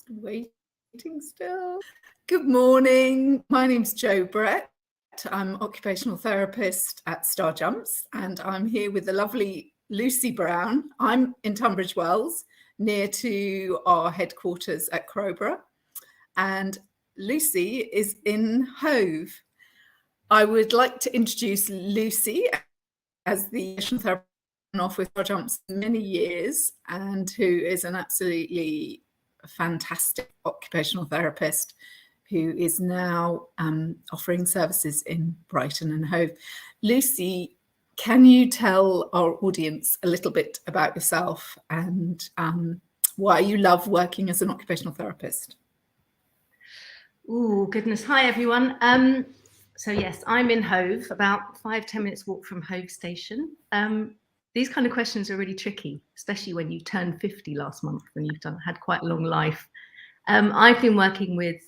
Waiting still. Good morning. My name's Jo Brett. I'm occupational therapist at Starjumpz, and I'm here with the lovely Lucy Brown. I'm in Tunbridge Wells, near to our headquarters at Crowborough, and Lucy is in Hove. I would like to introduce Lucy as the occupational therapist off with Starjumpz many years, and who is an absolutely fantastic occupational therapist who is now offering services in Brighton and Hove. Lucy, can you tell our audience a little bit about yourself and why you love working as an occupational therapist? Oh, goodness. Hi, everyone. So yes, I'm in Hove, about 5-10 minutes walk from Hove station. These kind of questions are really tricky, especially when you turned 50 last month and you've had quite a long life. I've been working with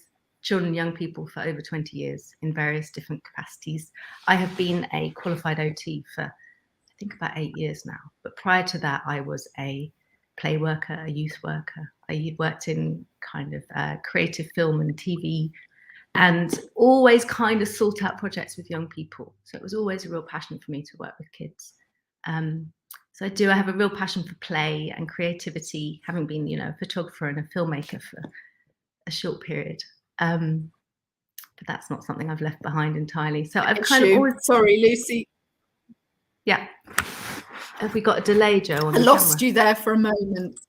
children and young people for over 20 years in various different capacities. I have been a qualified OT for, I think, about 8 years now. But prior to that, I was a play worker, a youth worker. I worked in kind of creative film and TV, and always kind of sought out projects with young people. So it was always a real passion for me to work with kids. So I have a real passion for play and creativity, having been, a photographer and a filmmaker for a short period. But that's not something I've left behind entirely. So I've kind of always... Sorry, Lucy. Yeah. Have we got a delay, Jo? I lost you there for a moment.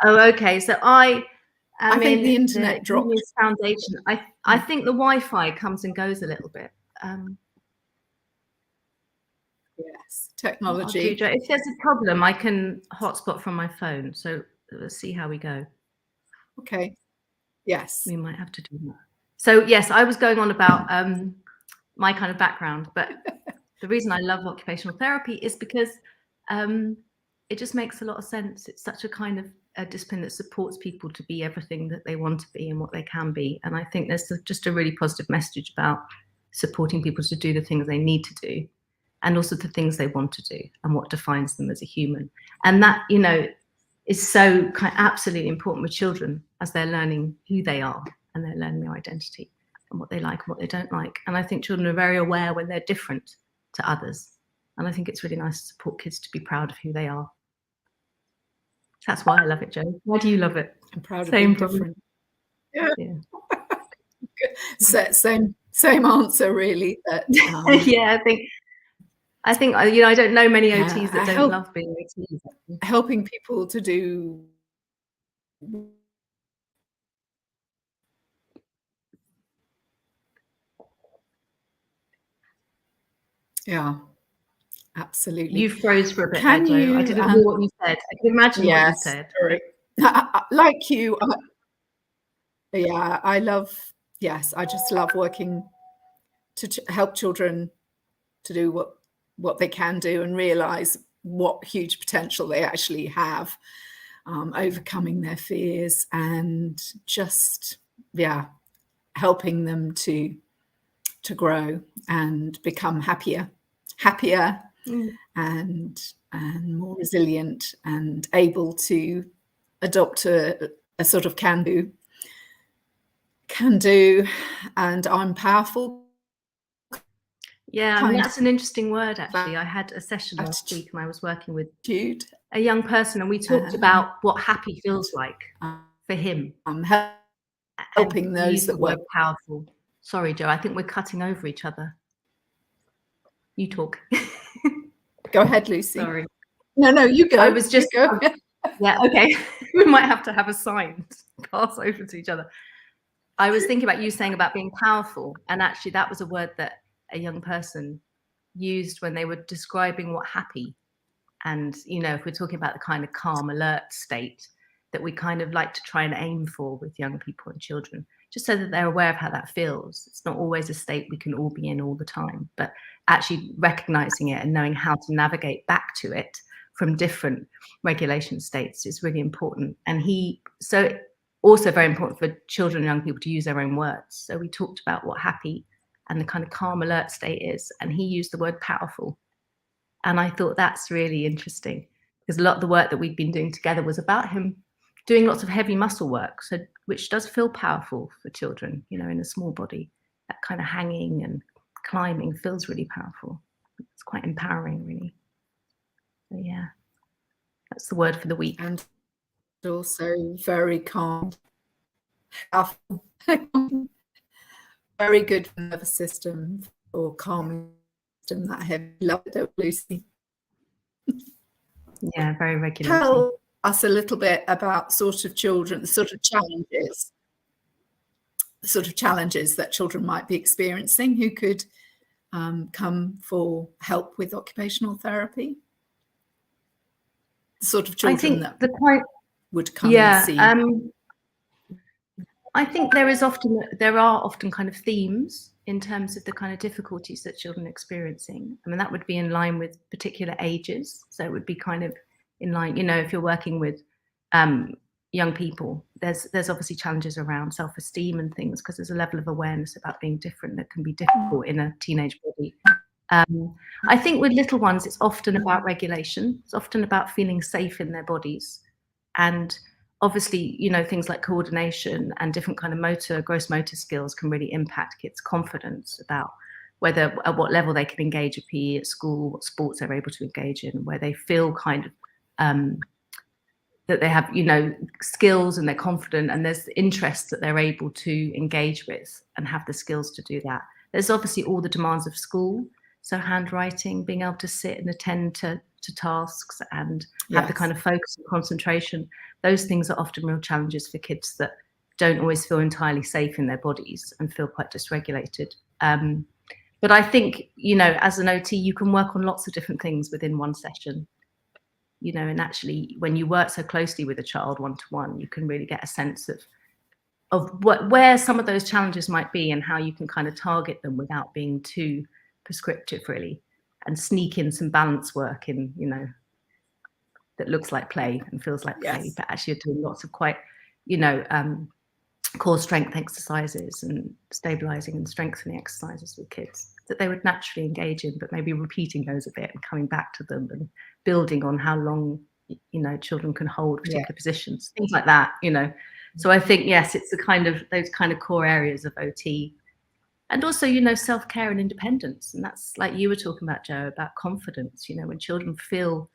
Oh, okay. So I think the internet dropped. Foundation. I think the Wi-Fi comes and goes a little bit. Yes, technology. If there's a problem, I can hotspot from my phone. So let's see how we go. Okay. Yes. We might have to do that. So yes, I was going on about my kind of background, but the reason I love occupational therapy is because it just makes a lot of sense. It's such a kind of a discipline that supports people to be everything that they want to be and what they can be. And I think there's just a really positive message about supporting people to do the things they need to do, and also the things they want to do and what defines them as a human. And that, is so absolutely important with children as they're learning who they are and they're learning their identity and what they like and what they don't like. And I think children are very aware when they're different to others. And I think it's really nice to support kids to be proud of who they are. That's why I love it, Jo. Why do you love it? I'm proud of being different. Yeah. Same answer, really. But, yeah, I think I don't know many OTs that don't love being OTs. Helping people to do. Yeah, absolutely. You froze for a bit, Jo. I didn't hear what you said. I can imagine what you said. Sorry. Like you, I just love working to help children to do what they can do and realize what huge potential they actually have, overcoming their fears and just, helping them to grow and become happier and more resilient and able to adopt a sort of can do, and I'm powerful. Yeah, that's an interesting word, actually. I had a session last week and I was working with a young person, and we talked about what happy feels like for him. Helping those that were powerful. Sorry, Jo, I think we're cutting over each other. You talk. Go ahead, Lucy. Sorry. No, you go. I was just go. Yeah, okay. We might have to have a sign to pass over to each other. I was thinking about you saying about being powerful, and actually that was a word that a young person used when they were describing what happy. And, if we're talking about the kind of calm, alert state that we kind of like to try and aim for with young people and children, just so that they're aware of how that feels. It's not always a state we can all be in all the time, but actually recognizing it and knowing how to navigate back to it from different regulation states is really important. And so also very important for children and young people to use their own words. So we talked about what happy and the kind of calm alert state is, and he used the word powerful. And I thought that's really interesting, because a lot of the work that we'd been doing together was about him doing lots of heavy muscle work, so which does feel powerful for children, you know, in a small body. That kind of hanging and climbing feels really powerful. It's quite empowering, really. So yeah, that's the word for the week. And also very calm, very good for the nervous system, or calming system. That heavy, love it, Lucy. Yeah, very regulating. Tell us a little bit about sort of children, the sort of challenges that children might be experiencing who could come for help with occupational therapy. The sort of children that would come and see. I think there are often kind of themes in terms of the kind of difficulties that children are experiencing. I mean, that would be in line with particular ages. So it would be kind of in line, you know, if you're working with young people, there's obviously challenges around self-esteem and things, because there's a level of awareness about being different that can be difficult in a teenage body. I think with little ones, it's often about regulation. It's often about feeling safe in their bodies. And obviously, you know, things like coordination and different kind of gross motor skills can really impact kids' confidence about whether, at what level they can engage at PE at school, what sports they're able to engage in, where they feel kind of that they have, you know, skills and they're confident and there's interests that they're able to engage with and have the skills to do that. There's obviously all the demands of school. So handwriting, being able to sit and attend to tasks and have the kind of focus and concentration. Those things are often real challenges for kids that don't always feel entirely safe in their bodies and feel quite dysregulated. But I think, you know, as an OT, you can work on lots of different things within one session, you know, and actually when you work so closely with a child one-to-one, you can really get a sense of where some of those challenges might be and how you can kind of target them without being too prescriptive, really, and sneak in some balance work in, you know, that looks like play and feels like play, but actually you're doing lots of quite, you know, core strength exercises and stabilizing and strengthening exercises with kids that they would naturally engage in, but maybe repeating those a bit and coming back to them and building on how long, you know, children can hold particular positions, things like that, you know. So I think, yes, it's the kind of those kind of core areas of OT. And also, you know, self-care and independence. And that's like you were talking about, Jo, about confidence. You know, when children feel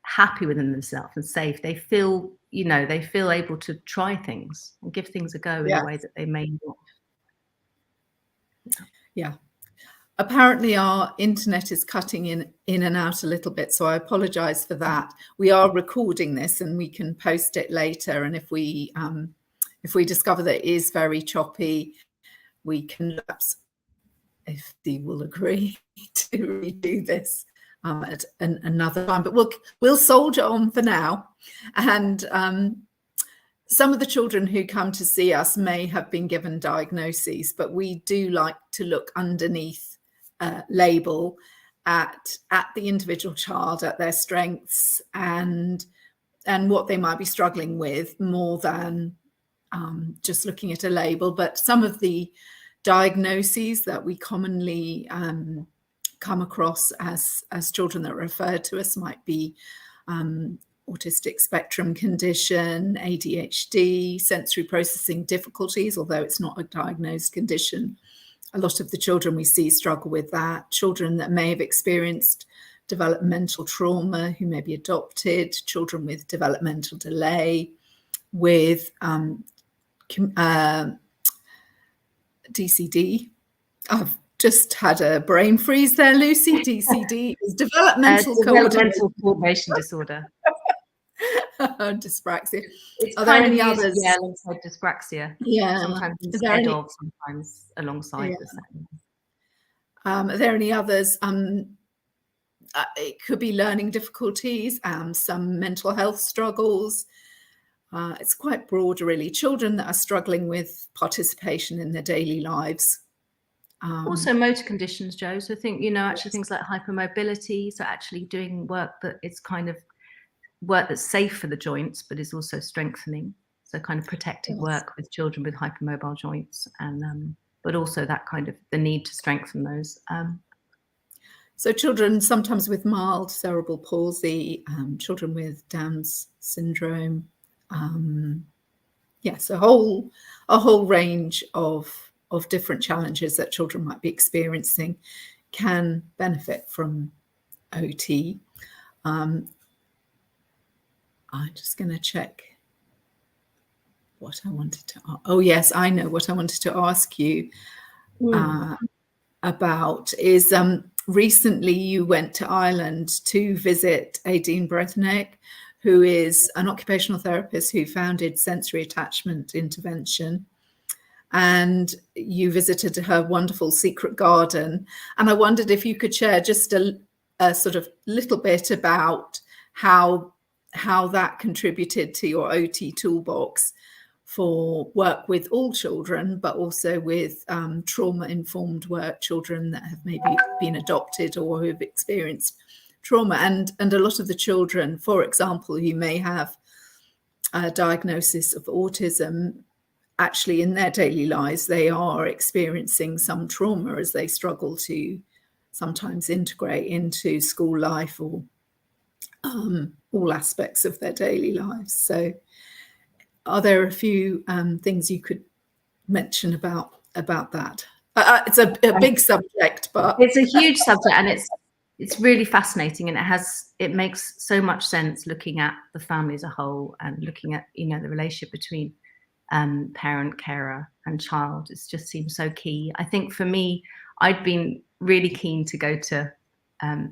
happy within themselves and safe, they feel, you know, they feel able to try things and give things a go in a way that they may not. Yeah. Apparently our internet is cutting in and out a little bit, so I apologize for that. We are recording this and we can post it later. And if we discover that it is very choppy, we can, if Dee will agree, to redo this at another time. But we'll soldier on for now. And some of the children who come to see us may have been given diagnoses, but we do like to look underneath label at the individual child, at their strengths and what they might be struggling with, more than just looking at a label. But some of the diagnoses that we commonly come across as children that are referred to us might be autistic spectrum condition, ADHD, sensory processing difficulties, although it's not a diagnosed condition. A lot of the children we see struggle with that. Children that may have experienced developmental trauma, who may be adopted, children with developmental delay, with DCD. I've just had a brain freeze there, Lucy. DCD is developmental coordination disorder. Dyspraxia. It's Are there any others? Yeah, alongside dyspraxia. Yeah. Sometimes instead of, sometimes alongside the same. Are there any others? It could be learning difficulties, some mental health struggles. It's quite broad, really. Children that are struggling with participation in their daily lives. Also motor conditions, Jo. So I think, you know, actually things like hypermobility. So actually doing work that it's kind of work that's safe for the joints, but is also strengthening. So kind of protective work with children with hypermobile joints, and but also that kind of the need to strengthen those. So children sometimes with mild cerebral palsy, children with Down's syndrome, yes, a whole range of different challenges that children might be experiencing can benefit from OT. I'm just going to check what I wanted to. Oh yes, I know what I wanted to ask you about is recently you went to Ireland to visit Aideen Brethnick, who is an occupational therapist who founded Sensory Attachment Intervention. And you visited her wonderful secret garden. And I wondered if you could share just a sort of little bit about how that contributed to your OT toolbox for work with all children, but also with trauma-informed work, children that have maybe been adopted or who have experienced trauma. And a lot of the children, for example, who may have a diagnosis of autism, actually in their daily lives, they are experiencing some trauma as they struggle to sometimes integrate into school life or all aspects of their daily lives. So are there a few things you could mention about that? It's a big subject, but it's a huge subject, and it's really fascinating, and it makes so much sense looking at the family as a whole and looking at, you know, the relationship between parent, carer and child. It just seems so key. I think for me, I'd been really keen to go to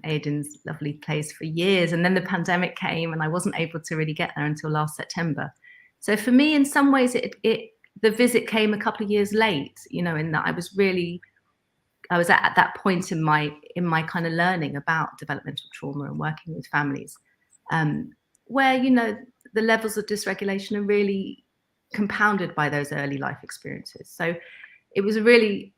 Aidan's lovely place for years, and then the pandemic came and I wasn't able to really get there until last September. So for me, in some ways, the visit came a couple of years late, you know, in that I was at that point in my kind of learning about developmental trauma and working with families, where, you know, the levels of dysregulation are really compounded by those early life experiences. So it was a really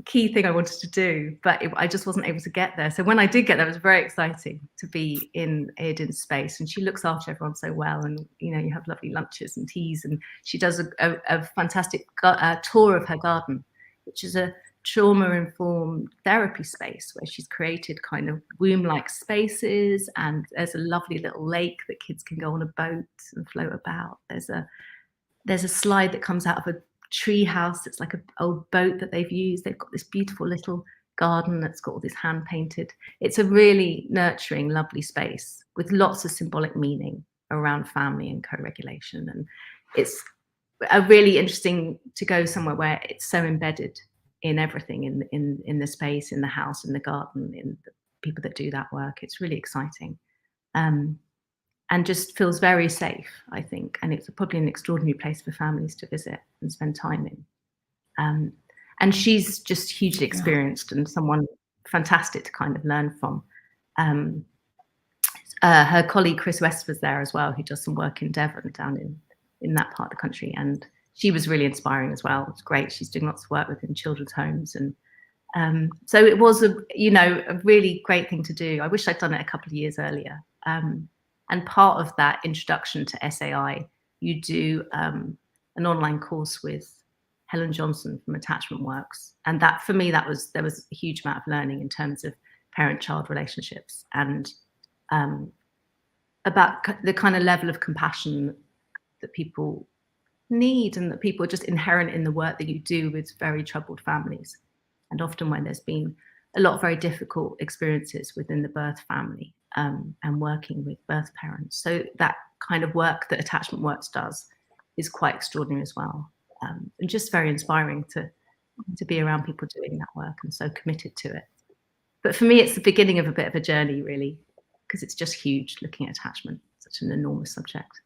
key thing I wanted to do, but I just wasn't able to get there. So when I did get there, it was very exciting to be in Aidan's space, and she looks after everyone so well, and, you know, you have lovely lunches and teas, and she does a fantastic tour of her garden, which is a trauma-informed therapy space where she's created kind of womb-like spaces, and there's a lovely little lake that kids can go on a boat and float about. There's a slide that comes out of a tree house. It's like an old boat that they've used. They've got this beautiful little garden that's got all this hand painted. It's a really nurturing, lovely space with lots of symbolic meaning around family and co-regulation. And it's a really interesting to go somewhere where it's so embedded in everything, in the space, in the house, in the garden, in the people that do that work. It's really exciting. And just feels very safe, I think. And it's probably an extraordinary place for families to visit and spend time in. And she's just hugely experienced and someone fantastic to kind of learn from. Her colleague Chris West was there as well, who does some work in Devon, down in that part of the country. And she was really inspiring as well. It's great. She's doing lots of work within children's homes. And so it was a really great thing to do. I wish I'd done it a couple of years earlier. And part of that introduction to SAI, you do an online course with Helen Johnson from Attachment Works. And that, for me, there was a huge amount of learning in terms of parent-child relationships and about the kind of level of compassion that people need and that people are just inherent in the work that you do with very troubled families. And often when there's been a lot of very difficult experiences within the birth family. And working with birth parents. So that kind of work that Attachment Works does is quite extraordinary as well. And just very inspiring to be around people doing that work and so committed to it. But for me, it's the beginning of a bit of a journey, really, because it's just huge looking at attachment, such an enormous subject.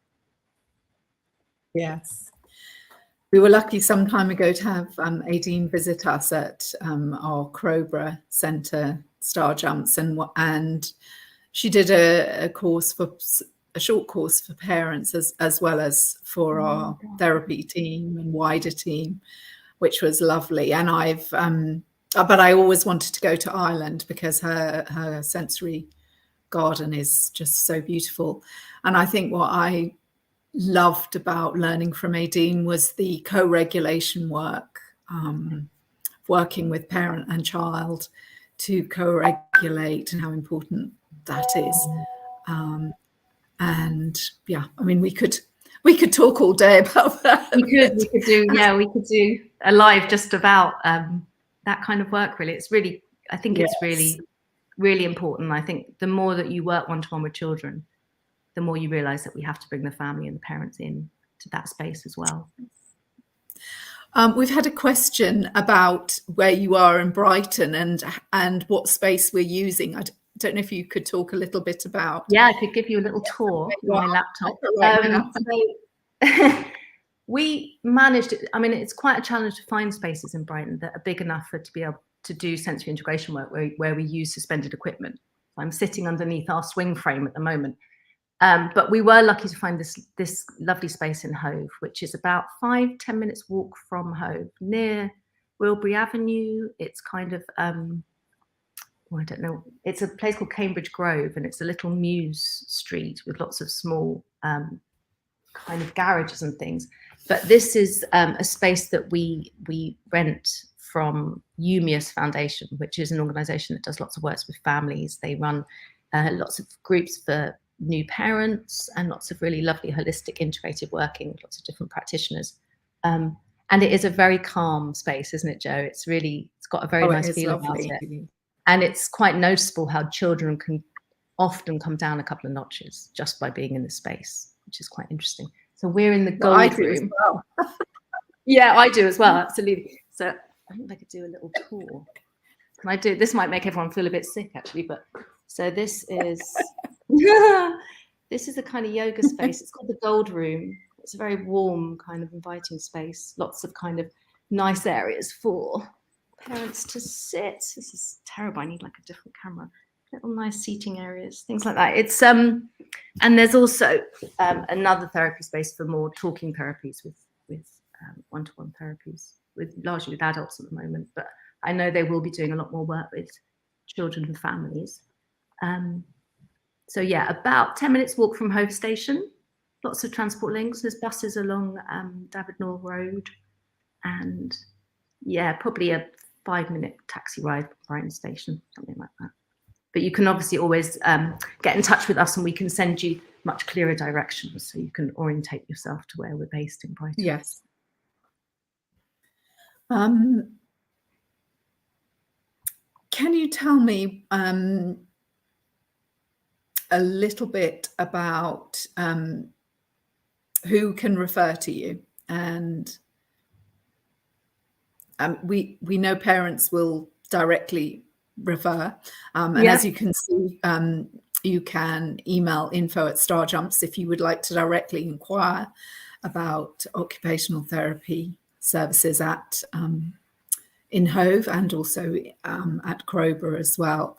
Yes. We were lucky some time ago to have Aideen visit us at our Crowborough Centre, Starjumpz, and she did a short course for parents as well as for our therapy team and wider team, which was lovely. And but I always wanted to go to Ireland because her sensory garden is just so beautiful. And I think what I loved about learning from Aideen was the co-regulation work, working with parent and child to co-regulate, and how important that is. And yeah, I mean, we could We could talk all day about that. We could do a live just about that kind of work. Really, it's really, I think it's really, really important. I think the more that you work one-to-one with children, the more you realise that we have to bring the family and the parents in to that space as well. We've had a question about where you are in Brighton and what space we're using. I don't know if you could talk a little bit about. Yeah, I could give you a little tour with my laptop. We managed, I mean, it's quite a challenge to find spaces in Brighton that are big enough to be able to do sensory integration work where we use suspended equipment. I'm sitting underneath our swing frame at the moment. But we were lucky to find this lovely space in Hove, which is about 5-10 minutes walk from Hove, near Wilbury Avenue. It's kind of, well, I don't know, it's a place called Cambridge Grove, and it's a little muse street with lots of small kind of garages and things. But this is a space that we rent from Umius Foundation, which is an organisation that does lots of work with families. They run lots of groups for new parents and lots of really lovely holistic integrated working with lots of different practitioners. And it is a very calm space, isn't it, Joe? It's got a very nice feel about it. And it's quite noticeable how children can often come down a couple of notches just by being in the space, which is quite interesting. So we're in the gold room. Well. Yeah, I do as well, absolutely. So I think I could do a little tour. Can I do? This might make everyone feel a bit sick, actually. But so this is this is a kind of yoga space. It's called the Gold Room. It's a very warm, kind of inviting space. Lots of kind of nice areas for parents to sit. This is terrible. I need like a different camera. Little nice seating areas, things like that. It's and there's also another therapy space for more talking therapies with one-to-one therapies, largely with adults at the moment. But I know they will be doing a lot more work with children and families. So yeah, about 10 minutes walk from Hove Station. Lots of transport links. There's buses along Davidnor Road, and yeah, probably a 5-minute taxi ride from Brighton Station, something like that. But you can obviously always get in touch with us, and we can send you much clearer directions so you can orientate yourself to where we're based in Brighton. Yes. Can you tell me a little bit about who can refer to you? And we know parents will directly refer, and as you can see, you can email info@Starjumpz if you would like to directly inquire about occupational therapy services at in Hove and also at Crowborough as well.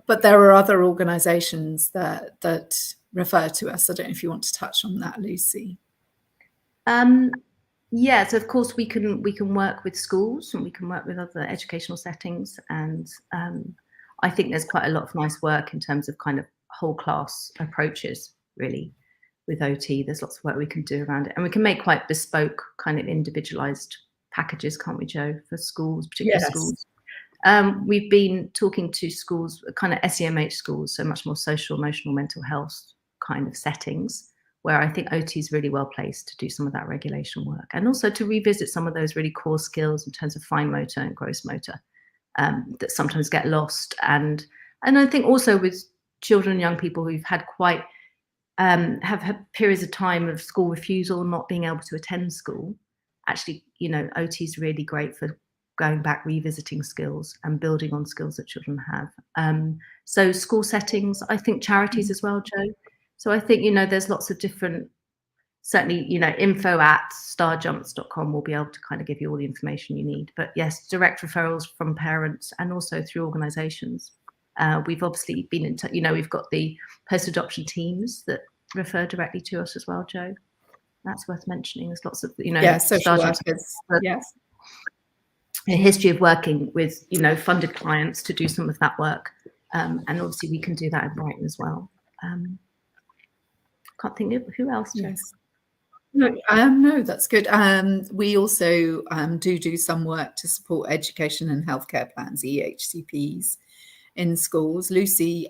But there are other organisations that refer to us. I don't know if you want to touch on that, Lucy. Yeah, so of course we can work with schools and we can work with other educational settings, and I think there's quite a lot of nice work in terms of kind of whole class approaches really with OT. There's lots of work we can do around it, and we can make quite bespoke kind of individualized packages, can't we, Joe, for schools, particular schools. We've been talking to schools, kind of SEMH schools, so much more social, emotional, mental health kind of settings, where I think OT is really well placed to do some of that regulation work, and also to revisit some of those really core skills in terms of fine motor and gross motor that sometimes get lost. And I think also with children and young people who've had quite have had periods of time of school refusal, not being able to attend school, actually, you know, OT is really great for going back, revisiting skills and building on skills that children have. So school settings, I think charities as well, Joe. So I think, you know, there's lots of different, certainly, you know, info@starjumpz.com will be able to kind of give you all the information you need. But yes, direct referrals from parents and also through organisations. We've obviously been in touch, you know, we've got the post-adoption teams that refer directly to us as well, Joe. That's worth mentioning. There's lots of, you know, social workers. Yes. A history of working with, you know, funded clients to do some of that work. And obviously we can do that in Brighton as well. Can't think of who else. Yes. No, that's good. We also do some work to support education and healthcare plans, EHCPs, in schools. Lucy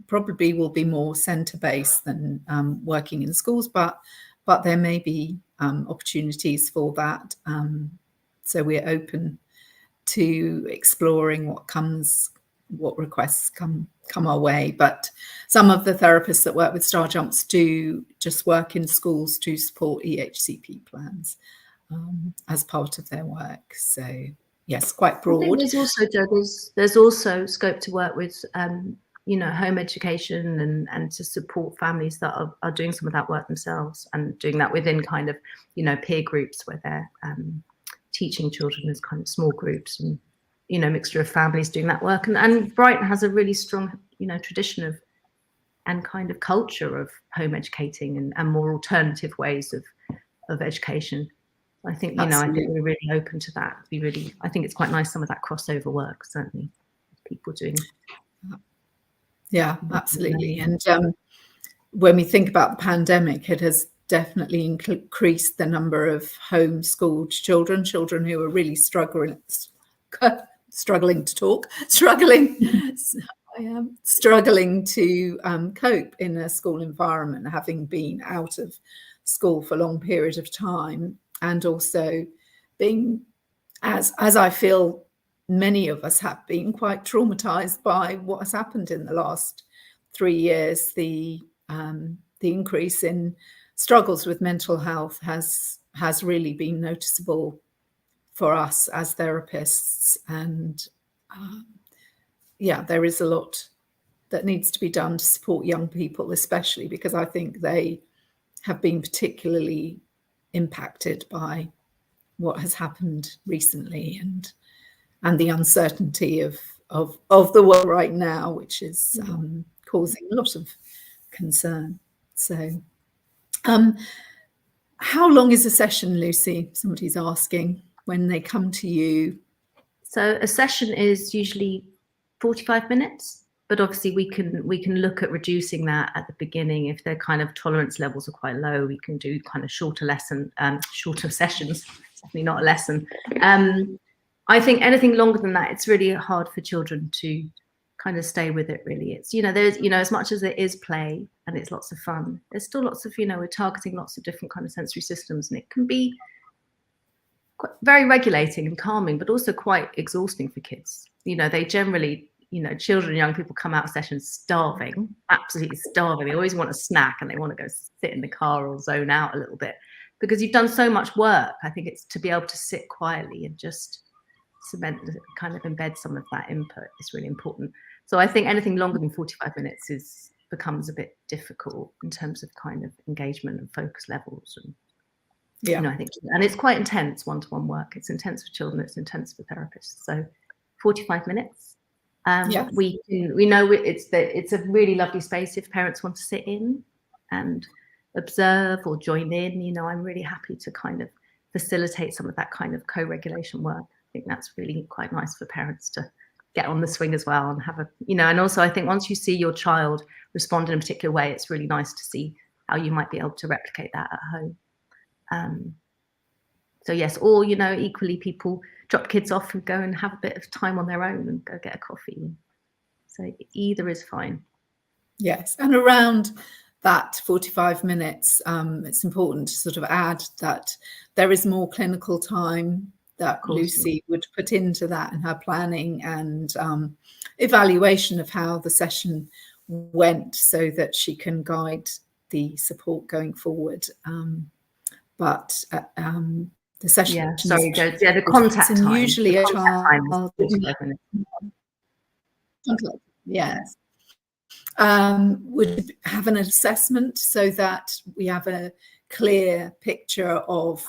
probably will be more centre-based than working in schools, but but there may be opportunities for that. So we're open to exploring what requests come our way. But some of the therapists that work with Starjumpz do just work in schools to support EHCP plans as part of their work. So yes, quite broad. I think there's also scope to work with home education and to support families that are doing some of that work themselves, and doing that within kind of peer groups where they're teaching children as kind of small groups, and mixture of families doing that work. And Brighton has a really strong tradition of and kind of culture of home educating and more alternative ways of education. I think I think we're really open to that. I think it's quite nice, some of that crossover work, certainly, people doing. Yeah, absolutely. And when we think about the pandemic, it has definitely increased the number of homeschooled children who are really struggling to cope in a school environment, having been out of school for a long period of time, and also being, as I feel many of us have been, quite traumatized by what has happened in the last 3 years. The increase in struggles with mental health has really been noticeable for us as therapists. And there is a lot that needs to be done to support young people, especially because I think they have been particularly impacted by what has happened recently, and the uncertainty of the world right now, which is causing a lot of concern. So how long is a session, Lucy? Somebody's asking, when they come to you. So a session is usually 45 minutes, but obviously we can look at reducing that at the beginning. If their kind of tolerance levels are quite low, we can do kind of shorter sessions, definitely not a lesson. I think anything longer than that, it's really hard for children to kind of stay with it, really. It's, there's, as much as it is play and it's lots of fun, there's still lots of, we're targeting lots of different kind of sensory systems, and it can be quite, very regulating and calming, but also quite exhausting for kids. They generally, children and young people come out of sessions starving, absolutely starving. They always want a snack and they want to go sit in the car or zone out a little bit, because you've done so much work. I think it's to be able to sit quietly and just kind of embed some of that input is really important. So I think anything longer than 45 minutes becomes a bit difficult in terms of kind of engagement and focus levels. And I think, and it's quite intense one-to-one work. It's intense for children, it's intense for therapists. So 45 minutes. We know it's a really lovely space if parents want to sit in and observe or join in. I'm really happy to kind of facilitate some of that kind of co-regulation work. I think that's really quite nice for parents to get on the swing as well and have and also I think once you see your child respond in a particular way, it's really nice to see how you might be able to replicate that at home. So yes, or equally, people drop kids off and go and have a bit of time on their own and go get a coffee. So either is fine. Yes, and around that 45 minutes, it's important to sort of add that there is more clinical time that Lucy would put into that in her planning and evaluation of how the session went, so that she can guide the support going forward. But the session, the contact time. Usually a child, would have an assessment so that we have a clear picture of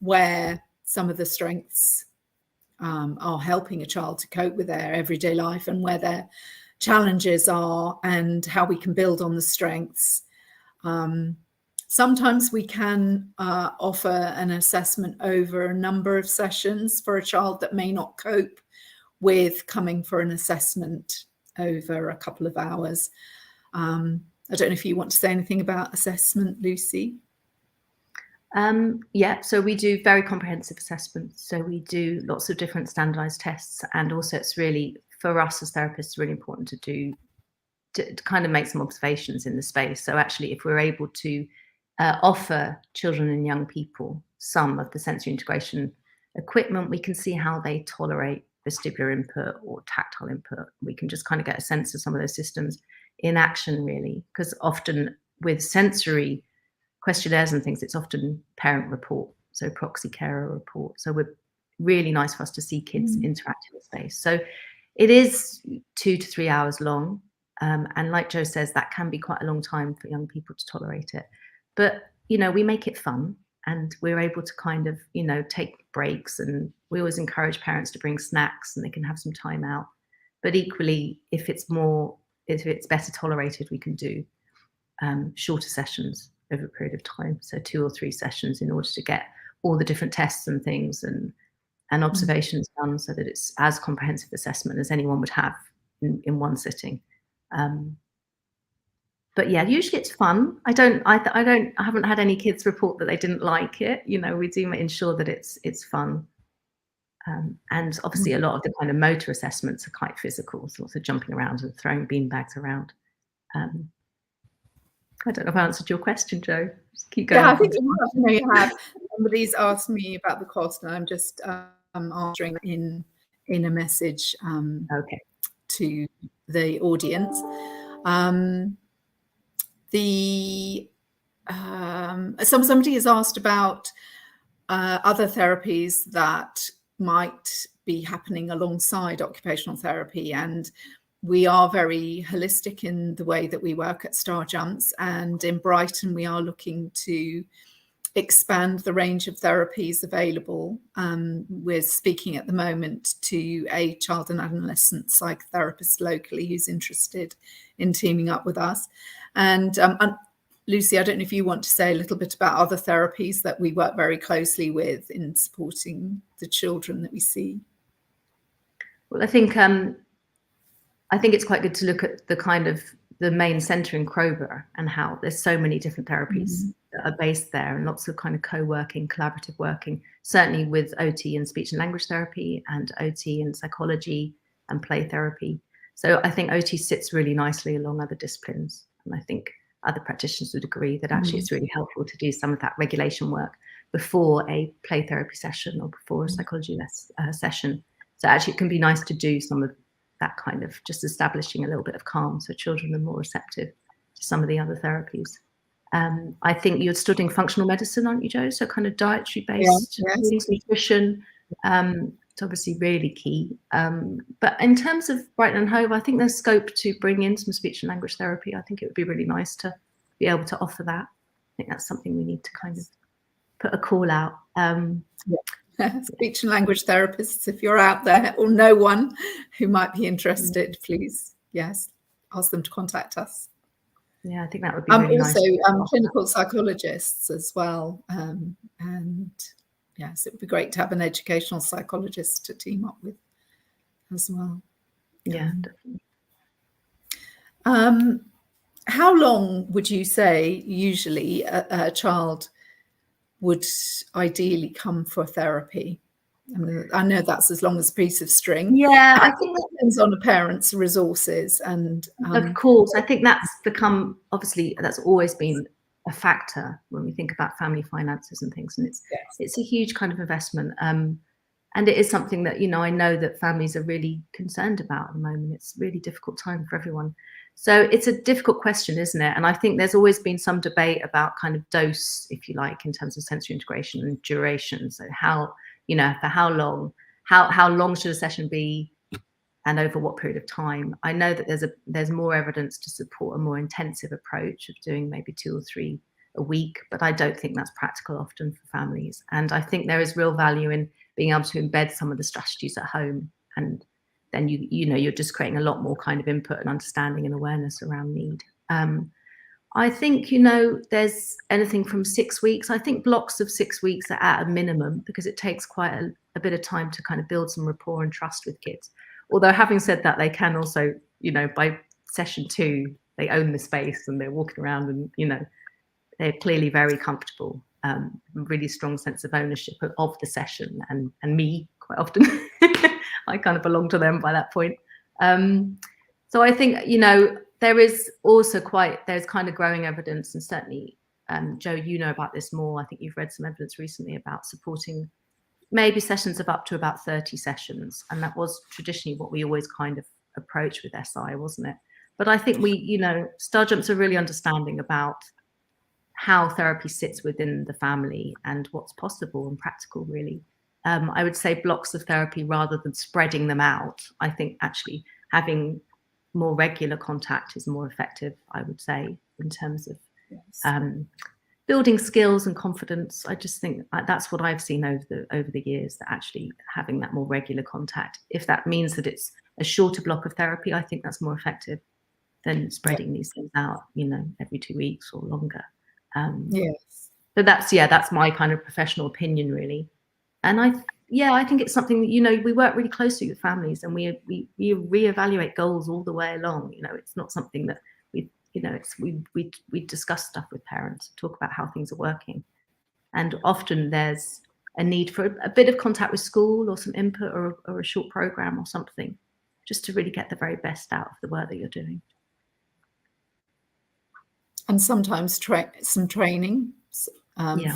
where some of the strengths are helping a child to cope with their everyday life, and where their challenges are, and how we can build on the strengths. Sometimes we can offer an assessment over a number of sessions for a child that may not cope with coming for an assessment over a couple of hours. I don't know if you want to say anything about assessment, Lucy. So we do very comprehensive assessments. So we do lots of different standardized tests, and also it's really, for us as therapists, really important to kind of make some observations in the space. So actually, if we're able to offer children and young people some of the sensory integration equipment, we can see how they tolerate vestibular input or tactile input. We can just kind of get a sense of some of those systems in action, really, because often with sensory questionnaires and things, it's often parent report, so proxy carer report. So we're really nice for us to see kids interact in the space. So it is 2 to 3 hours long. And like Jo says, that can be quite a long time for young people to tolerate it. But, you know, we make it fun and we're able to kind of, you know, take breaks, and we always encourage parents to bring snacks and they can have some time out. But equally, if it's better tolerated, we can do shorter sessions over a period of time. So 2 or 3 sessions in order to get all the different tests and things and observations done, so that it's as comprehensive assessment as anyone would have in one sitting. But yeah, usually it's fun. I haven't had any kids report that they didn't like it. You know, we do ensure that it's fun. And obviously a lot of the kind of motor assessments are quite physical, sort of jumping around and throwing beanbags around. I don't know if I answered your question, Jo. Just keep going. Yeah, I think you have. Somebody's asked me about the cost, and I'm just answering in a message to the audience. Somebody has asked about other therapies that might be happening alongside occupational therapy, and we are very holistic in the way that we work at Starjumpz, and in Brighton we are looking to expand the range of therapies available. We're speaking at the moment to a child and adolescent psychotherapist locally who's interested in teaming up with us. And Lucy, I don't know if you want to say a little bit about other therapies that we work very closely with in supporting the children that we see. Well, I think it's quite good to look at the kind of the main centre in Crowborough and how there's so many different therapies that are based there, and lots of kind of co-working, collaborative working, certainly with OT and speech and language therapy, and OT and psychology and play therapy. So I think OT sits really nicely along other disciplines. And I think other practitioners would agree that actually it's really helpful to do some of that regulation work before a play therapy session or before a psychology session. So actually it can be nice to do some of that kind of just establishing a little bit of calm so children are more receptive to some of the other therapies. I think you're studying functional medicine, aren't you, Jo? So kind of dietary based nutrition. It's obviously really key. But in terms of Brighton and Hove, I think there's scope to bring in some speech and language therapy. I think it would be really nice to be able to offer that. I think that's something we need to kind of put a call out. Speech and language therapists, if you're out there or know one who might be interested, please, ask them to contact us. Yeah, I think that would be really also, nice. Clinical psychologists as well. And yes, it would be great to have an educational psychologist to team up with as well. Yeah, definitely. How long would you say usually a child would ideally come for therapy? I mean, I know that's as long as a piece of string. Yeah, I think that depends on a parent's resources. And of course, I think that's become, obviously, that's always been a factor when we think about family finances and things. And it's a huge kind of investment. And it is something that, you know, I know that families are really concerned about at the moment. It's a really difficult time for everyone. So it's a difficult question, isn't it? And I think there's always been some debate about kind of dose, if you like, in terms of sensory integration and duration. So how, you know, for how long should a session be and over what period of time? I know that there's more evidence to support a more intensive approach of doing maybe 2 or 3 a week, but I don't think that's practical often for families. And I think there is real value in being able to embed some of the strategies at home, and then you know you're just creating a lot more kind of input and understanding and awareness around need. I think, you know, there's anything from 6 weeks. I think blocks of 6 weeks are at a minimum, because it takes quite a bit of time to kind of build some rapport and trust with kids. Although having said that, they can also, you know, by session 2, they own the space and they're walking around and, you know, they're clearly very comfortable, really strong sense of ownership of the session and me quite often. I kind of belong to them by that point. So I think, you know, there is also there's kind of growing evidence, and certainly Joe, you know about this more. I think you've read some evidence recently about supporting maybe sessions of up to about 30 sessions. And that was traditionally what we always kind of approached with SI, wasn't it? But I think we, you know, Starjumpz are really understanding about how therapy sits within the family and what's possible and practical, really. I would say blocks of therapy rather than spreading them out. I think actually having more regular contact is more effective, I would say, in terms of building skills and confidence. I just think that's what I've seen over the years, that actually having that more regular contact, if that means that it's a shorter block of therapy, I think that's more effective than spreading these things out, you know, every 2 weeks or longer. Yes. So that's my kind of professional opinion, really. And I think it's something that, you know, we work really closely with families, and we reevaluate goals all the way along. You know, it's not something that we discuss stuff with parents, talk about how things are working. And often there's a need for a bit of contact with school or some input or a short program or something, just to really get the very best out of the work that you're doing. And sometimes some training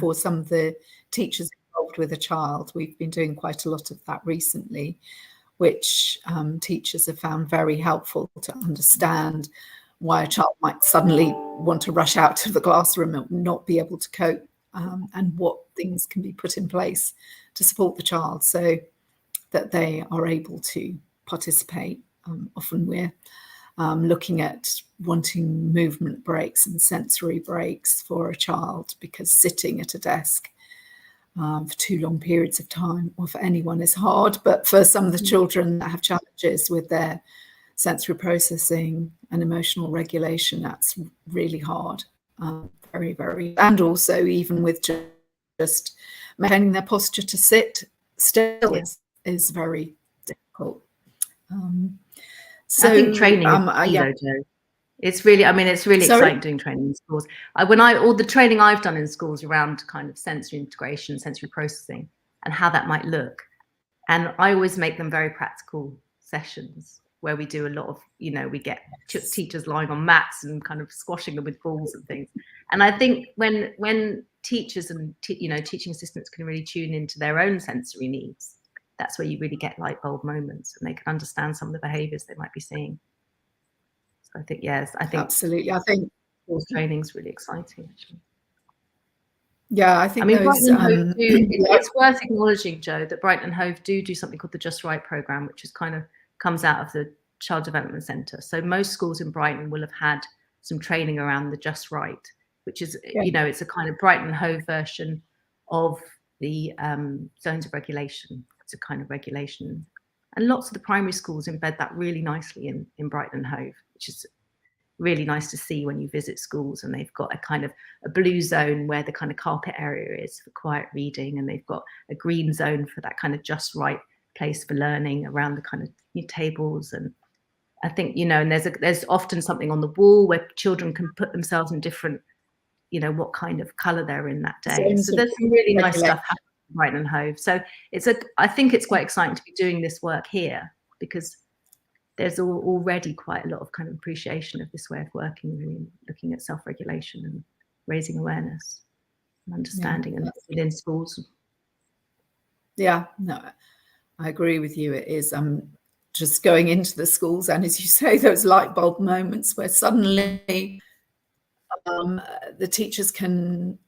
for some of the teachers involved with a child. We've been doing quite a lot of that recently, which teachers have found very helpful to understand why a child might suddenly want to rush out to the classroom and not be able to cope, and what things can be put in place to support the child so that they are able to participate. Often we're looking at wanting movement breaks and sensory breaks for a child, because sitting at a desk for too long periods of time, or for anyone, is hard. But for some of the children that have challenges with their sensory processing and emotional regulation, that's really hard, very, very. And also even with just maintaining their posture to sit still is very difficult. So I think training Joe. It's really, it's really exciting doing training in schools. All the training I've done in schools around kind of sensory integration, sensory processing, and how that might look. And I always make them very practical sessions where we do a lot of, you know, we get teachers lying on mats and kind of squashing them with balls and things. And I think when teachers and teaching assistants can really tune into their own sensory needs, that's where you really get light bulb moments, and they can understand some of the behaviours they might be seeing. So I think absolutely. I think training is really exciting, actually. Yeah, I think Brighton and Hove it's worth acknowledging, Joe, that Brighton and Hove do something called the Just Right programme, which is kind of comes out of the Child Development Centre. So most schools in Brighton will have had some training around the Just Right, which is, you know, it's a kind of Brighton and Hove version of the zones of regulation. It's a kind of regulation. And lots of the primary schools embed that really nicely in Brighton and Hove, which is really nice to see when you visit schools. And they've got a kind of a blue zone where the kind of carpet area is for quiet reading, and they've got a green zone for that kind of just right place for learning around the kind of tables. And I think, you know, and there's often something on the wall where children can put themselves in different, you know, what kind of colour they're in that day. So there's some really nice stuff happening in Brighton and Hove. So I think it's quite exciting to be doing this work here, because there's already quite a lot of kind of appreciation of this way of working, really looking at self-regulation and raising awareness and understanding within schools. Yeah, no, I agree with you. It is just going into the schools, and as you say, those light bulb moments where suddenly the teachers can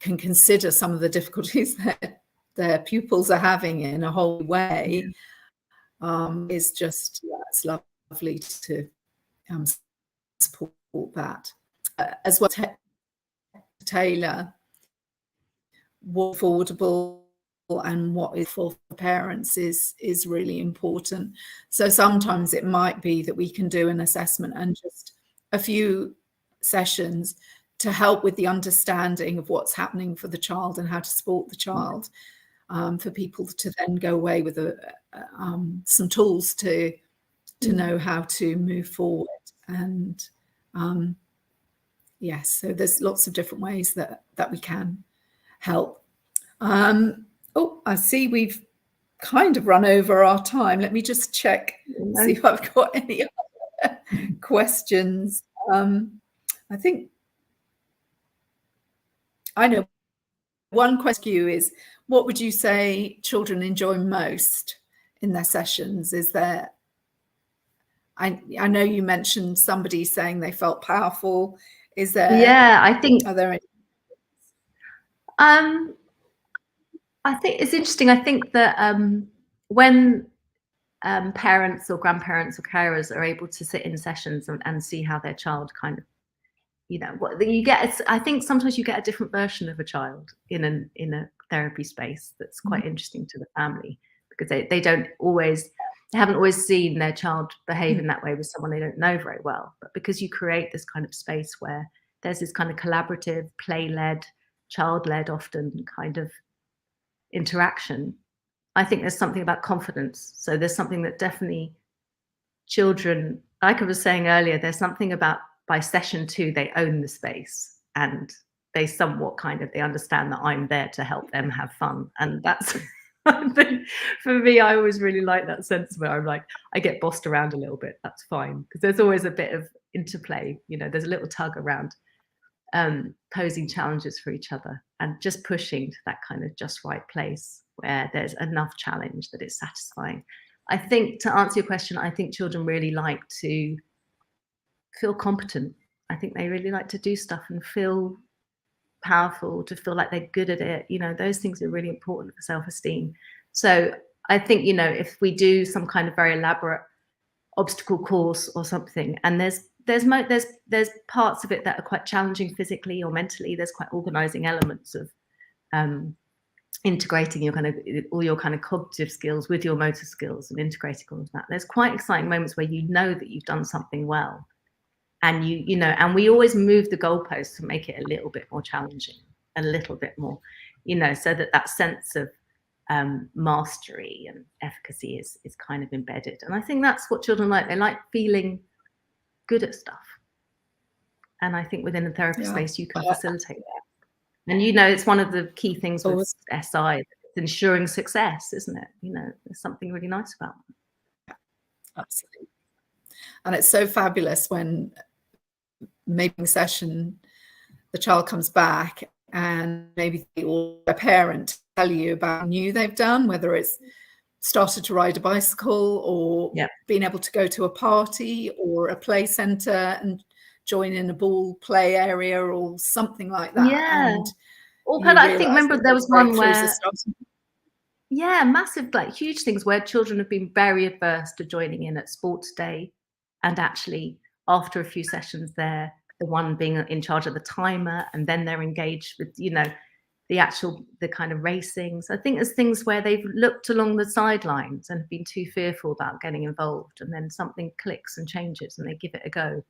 consider some of the difficulties that their pupils are having in a whole way. Is just, it's lovely to support that. As well, tailor what's affordable and what is for parents is really important. So sometimes it might be that we can do an assessment and just a few sessions to help with the understanding of what's happening for the child and how to support the child, for people to then go away with some tools to know how to move forward. And yes, so there's lots of different ways that we can help. I see we've kind of run over our time. Let me just check, see if I've got any other questions. I think I know one question is, what would you say children enjoy most in their sessions? Is there, I know you mentioned somebody saying they felt powerful. Is there, yeah, I think, are there any? I think it's interesting. I think that when parents or grandparents or carers are able to sit in sessions and see how their child kind of, you know, what you get, I think sometimes you get a different version of a child in a therapy space that's quite interesting to the family, because they haven't always seen their child behave in that way with someone they don't know very well. But because you create this kind of space where there's this kind of collaborative, play-led, child-led often kind of interaction, I think there's something about confidence. So there's something that definitely children, like I was saying earlier, there's something about by session 2, they own the space and they somewhat kind of, they understand that I'm there to help them have fun. And that's, for me, I always really like that sense where I'm like, I get bossed around a little bit, that's fine. Because there's always a bit of interplay, you know, there's a little tug around posing challenges for each other and just pushing to that kind of just right place where there's enough challenge that it's satisfying. I think, to answer your question, I think children really like to feel competent. I think they really like to do stuff and feel powerful, to feel like they're good at it. You know, those things are really important for self-esteem. So I think, you know, if we do some kind of very elaborate obstacle course or something, and there's parts of it that are quite challenging physically or mentally, there's quite organizing elements of integrating your kind of all your kind of cognitive skills with your motor skills and integrating all of that. There's quite exciting moments where you know that you've done something well, and you know, and we always move the goalposts to make it a little bit more challenging, a little bit more, you know, so that sense of mastery and efficacy is kind of embedded. And I think that's what children like. They like feeling good at stuff, and I think within a therapy space you can facilitate that. And you know, it's one of the key things with SI, it's ensuring success, isn't it? You know, there's something really nice about that. Absolutely. And it's so fabulous when maybe in session the child comes back and maybe a parent tell you about new they've done, whether it's started to ride a bicycle or being able to go to a party or a play centre and join in a ball play area or something like that. Yeah. And or I think, remember there was one where massive, like huge things where children have been very averse to joining in at sports day, and actually after a few sessions they're the one being in charge of the timer, and then they're engaged with, you know, the kind of racing. So I think there's things where they've looked along the sidelines and been too fearful about getting involved, and then something clicks and changes and they give it a go.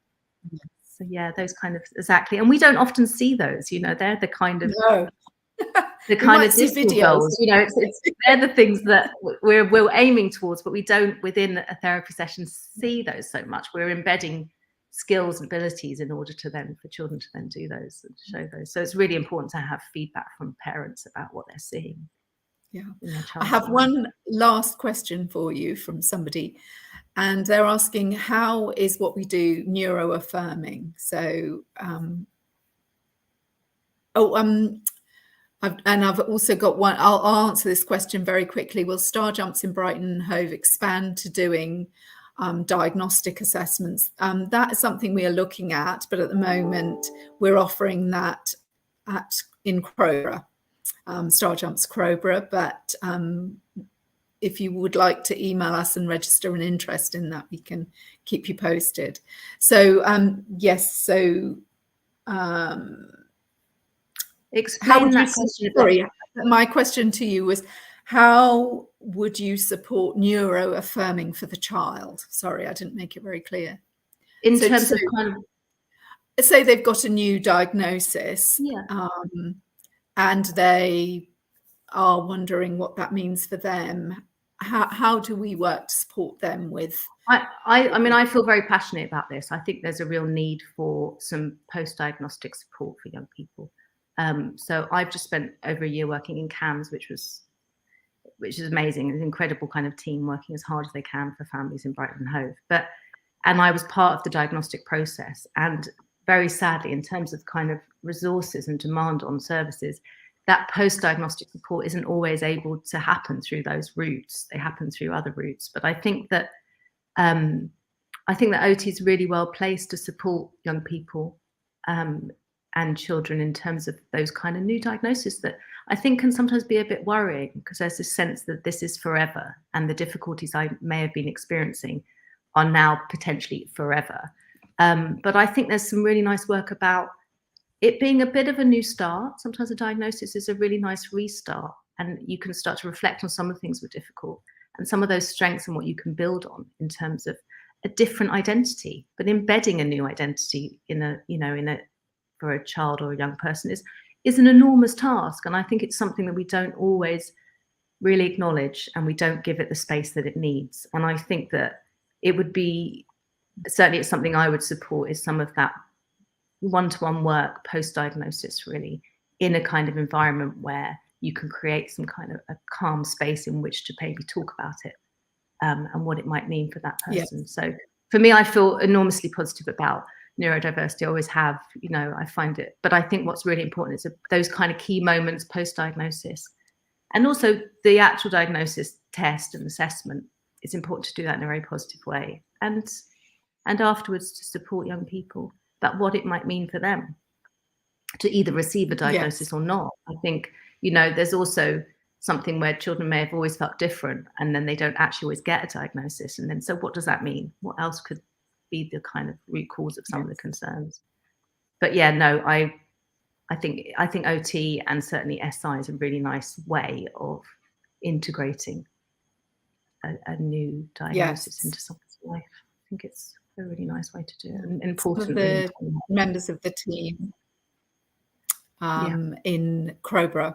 So yeah, those kind of, exactly. And we don't often see those, you know, they're the kind of the kind of distant goals, you know, they're the things that we're aiming towards, but we don't within a therapy session see those so much. We're embedding skills and abilities in order to then, for children to then do those and show those. So it's really important to have feedback from parents about what they're seeing. Yeah. I have one last question for you from somebody, and they're asking, how is what we do neuroaffirming? So, I've also got one, I'll answer this question very quickly. Will Starjumpz in Brighton and Hove expand to doing diagnostic assessments? That is something we are looking at, but at the moment we're offering that in Crowborough, Starjumpz Crowborough. But if you would like to email us and register an interest in that, we can keep you posted. So yes, so explain that question. Sorry, my question to you was, how would you support neuroaffirming for the child? Sorry, I didn't make it very clear. In terms of kind of, say they've got a new diagnosis, and they are wondering what that means for them. How do we work to support them with? I mean, I feel very passionate about this. I think there's a real need for some post-diagnostic support for young people. So I've just spent over a year working in CAMS, which is amazing. It's an incredible kind of team working as hard as they can for families in Brighton and Hove. And I was part of the diagnostic process. And very sadly, in terms of kind of resources and demand on services, that post-diagnostic support isn't always able to happen through those routes. They happen through other routes. But I think that OT is really well placed to support young people and children in terms of those kind of new diagnoses that I think can sometimes be a bit worrying, because there's this sense that this is forever, and the difficulties I may have been experiencing are now potentially forever. But I think there's some really nice work about it being a bit of a new start. Sometimes a diagnosis is a really nice restart, and you can start to reflect on some of the things that were difficult and some of those strengths and what you can build on in terms of a different identity. But embedding a new identity for a child or a young person is an enormous task. And I think it's something that we don't always really acknowledge, and we don't give it the space that it needs. And I think that it would be, certainly it's something I would support, is some of that one-to-one work post-diagnosis, really, in a kind of environment where you can create some kind of a calm space in which to maybe talk about it and what it might mean for that person. Yeah. So for me, I feel enormously positive about neurodiversity. I always have, I find it. But I think what's really important is those kind of key moments post-diagnosis, and also the actual diagnosis test and assessment. It's important to do that in a very positive way, and afterwards to support young people about what it might mean for them to either receive a diagnosis or not. I think, there's also something where children may have always felt different, and then they don't actually always get a diagnosis. And then, so what does that mean? What else could be the kind of root cause of some of the concerns? But yeah, no, I think OT and certainly SI is a really nice way of integrating a new diagnosis into someone's life. I think it's a really nice way to do it. And important. The members of the team in Crowborough,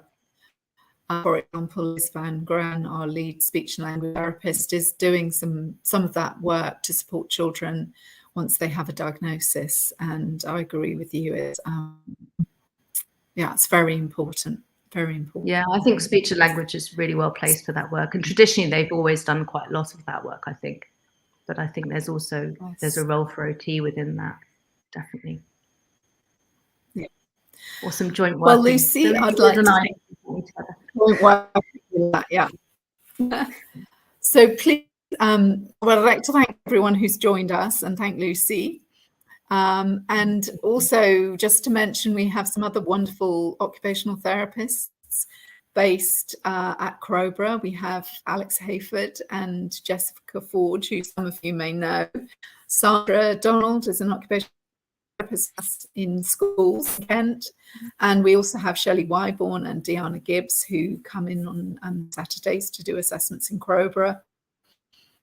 for example, Liz Van Gran, our lead speech and language therapist, is doing some of that work to support children once they have a diagnosis. And I agree with you. It's very important. Very important. Yeah, I think speech and language is really well placed for that work. And traditionally, they've always done quite a lot of that work, I think. But I think there's also there's a role for OT within that, definitely. Yeah. Or some joint work. Well, Lucy, I'd like to So please, I'd like to thank everyone who's joined us, and thank Lucy. And also, just to mention, we have some other wonderful occupational therapists based at Crowborough. We have Alex Hayford and Jessica Forge, who some of you may know. Sandra Donald is an occupational therapist in schools in Kent. And we also have Shelley Wyborn and Deanna Gibbs, who come in on Saturdays to do assessments in Crowborough.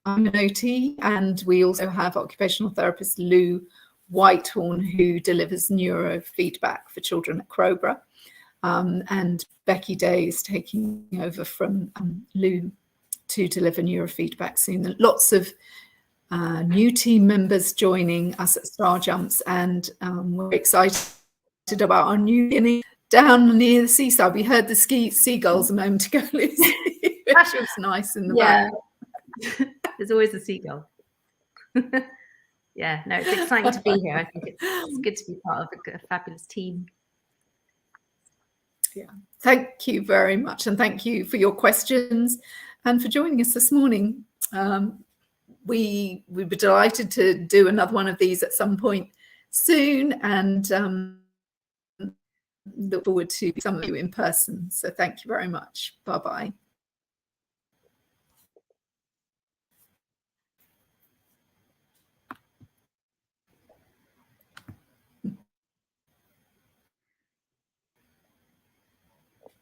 I'm an OT, and we also have occupational therapist Lou Whitehorn, who delivers neurofeedback for children at Crowborough. And Becky Day is taking over from Lou to deliver neurofeedback soon. And lots of new team members joining us at Starjumpz, and we're excited about our new beginning down near the seaside. We heard the seagulls a moment ago, Lucy, which was nice in the back. There's always a seagull. Yeah, no, it's exciting to be here. I think it's good to be part of a fabulous team. Yeah, thank you very much, and thank you for your questions and for joining us this morning. We were delighted to do another one of these at some point soon, and look forward to some of you in person. So thank you very much. Bye-bye.